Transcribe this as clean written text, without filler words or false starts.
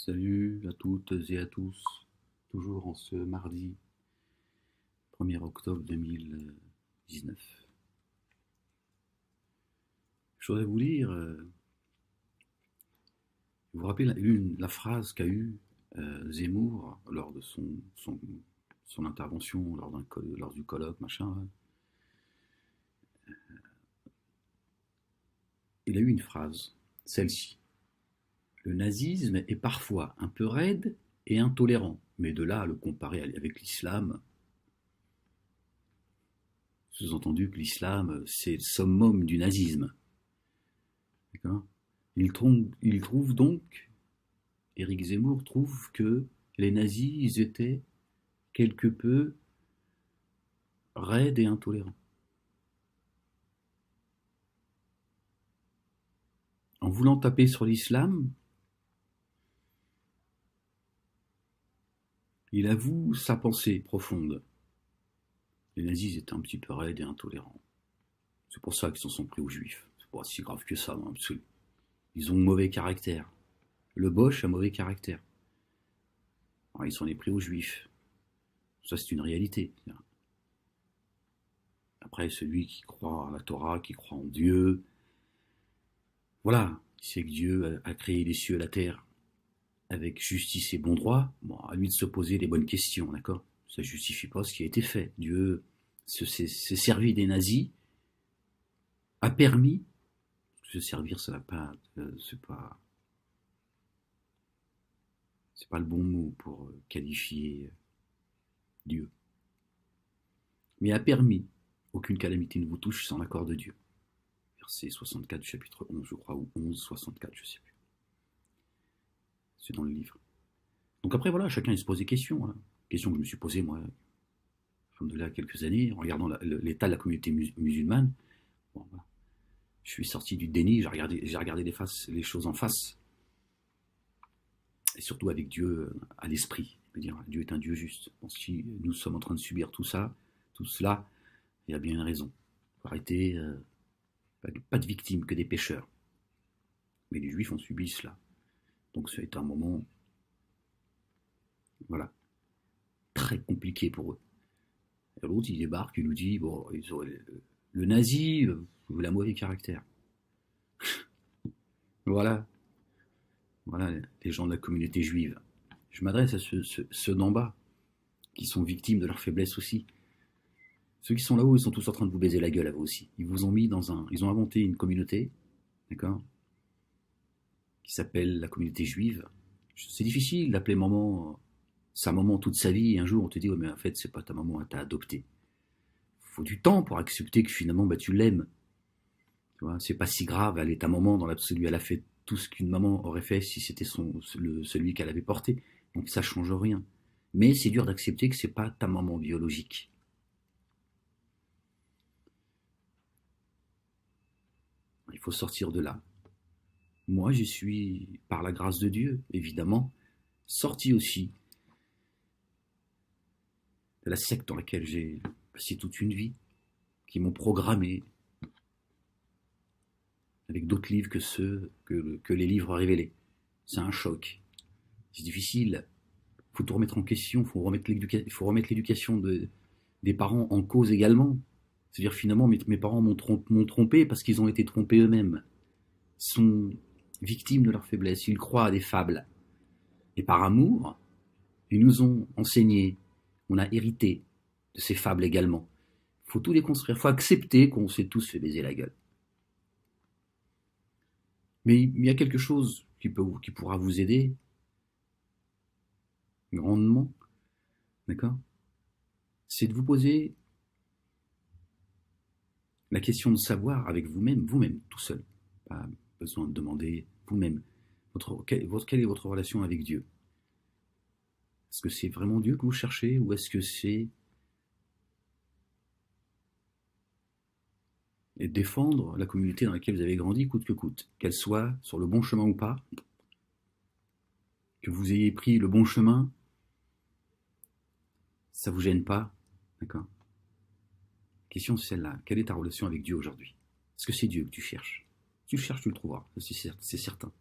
Salut à toutes et à tous, toujours en ce mardi 1er octobre 2019. Je voudrais vous lire, vous vous rappelez la phrase qu'a eue Zemmour lors de son intervention, lors du colloque, machin. Là. Il a eu une phrase, celle-ci. Le nazisme est parfois un peu raide et intolérant, mais de là à le comparer avec l'islam, sous-entendu que l'islam, c'est le summum du nazisme. D'accord. Il trouve donc, Éric Zemmour trouve que les nazis, ils étaient quelque peu raides et intolérants. En voulant taper sur l'islam, il avoue sa pensée profonde. Les nazis étaient un petit peu raides et intolérants. C'est pour ça qu'ils s'en sont pris aux juifs. C'est pas si grave que ça, dans l'absolu. Ils ont mauvais caractère. Le Bosch a mauvais caractère. Alors, ils s'en est pris aux juifs. Ça, c'est une réalité. Après, celui qui croit à la Torah, qui croit en Dieu, voilà, il sait que Dieu a créé les cieux et la terre avec justice et bon droit. Bon, à lui de se poser les bonnes questions, d'accord. Ça ne justifie pas ce qui a été fait. Dieu s'est servi des nazis, a permis. Se servir, ça n'a pas, c'est pas le bon mot pour qualifier Dieu. Mais a permis, aucune calamité ne vous touche sans l'accord de Dieu. Verset 64 du chapitre 11, je crois, ou 11, 64, je ne sais plus. C'est dans le livre. Donc après, voilà, chacun il se pose des questions. Hein. Questions que je me suis posées, moi, il y a quelques années, en regardant l'état de la communauté musulmane. Bon, voilà. Je suis sorti du déni, j'ai regardé les choses en face. Et surtout avec Dieu à l'esprit. Je veux dire, Dieu est un Dieu juste. Bon, si nous sommes en train de subir tout cela, il y a bien une raison. Il faut arrêter, pas de victimes, que des pécheurs. Mais les Juifs ont subi cela. Donc ça a été un moment, voilà, très compliqué pour eux. Et l'autre, il débarque, il nous dit, bon, le nazi, il a mauvais caractère. Voilà, les gens de la communauté juive. Je m'adresse à ceux d'en bas, qui sont victimes de leur faiblesse aussi. Ceux qui sont là-haut, ils sont tous en train de vous baiser la gueule à vous aussi. Ils vous ont mis ils ont inventé une communauté, d'accord, qui s'appelle la communauté juive. C'est difficile d'appeler sa maman toute sa vie, et un jour on te dit, ouais, mais en fait, c'est pas ta maman, elle t'a adopté. Il faut du temps pour accepter que finalement, tu l'aimes. Tu vois, c'est pas si grave, elle est ta maman dans l'absolu, elle a fait tout ce qu'une maman aurait fait si c'était celui qu'elle avait porté. Donc ça change rien. Mais c'est dur d'accepter que c'est pas ta maman biologique. Il faut sortir de là. Moi, je suis, par la grâce de Dieu, évidemment, sorti aussi de la secte dans laquelle j'ai passé toute une vie, qui m'ont programmé avec d'autres livres que ceux que les livres révélés. C'est un choc. C'est difficile. Il faut tout remettre en question. Il faut remettre l'éducation des parents en cause également. C'est-à-dire finalement, mes parents m'ont trompé parce qu'ils ont été trompés eux-mêmes. Ils sont victimes de leur faiblesse. Ils croient à des fables. Et par amour, ils nous ont enseigné. On a hérité de ces fables également. Il faut tout déconstruire. Il faut accepter qu'on s'est tous fait baiser la gueule. Mais il y a quelque chose qui pourra vous aider grandement, d'accord? C'est de vous poser la question de savoir avec vous-même, tout seul. Pas besoin de demander vous-même. Quelle est votre relation avec Dieu? Est-ce que c'est vraiment Dieu que vous cherchez ou est-ce que c'est et défendre la communauté dans laquelle vous avez grandi coûte que coûte, qu'elle soit sur le bon chemin ou pas, que vous ayez pris le bon chemin, ça vous gêne pas, d'accord? La question c'est celle-là, quelle est ta relation avec Dieu aujourd'hui? Est-ce que c'est Dieu que tu cherches? Si tu le cherches, tu le trouveras, c'est certain.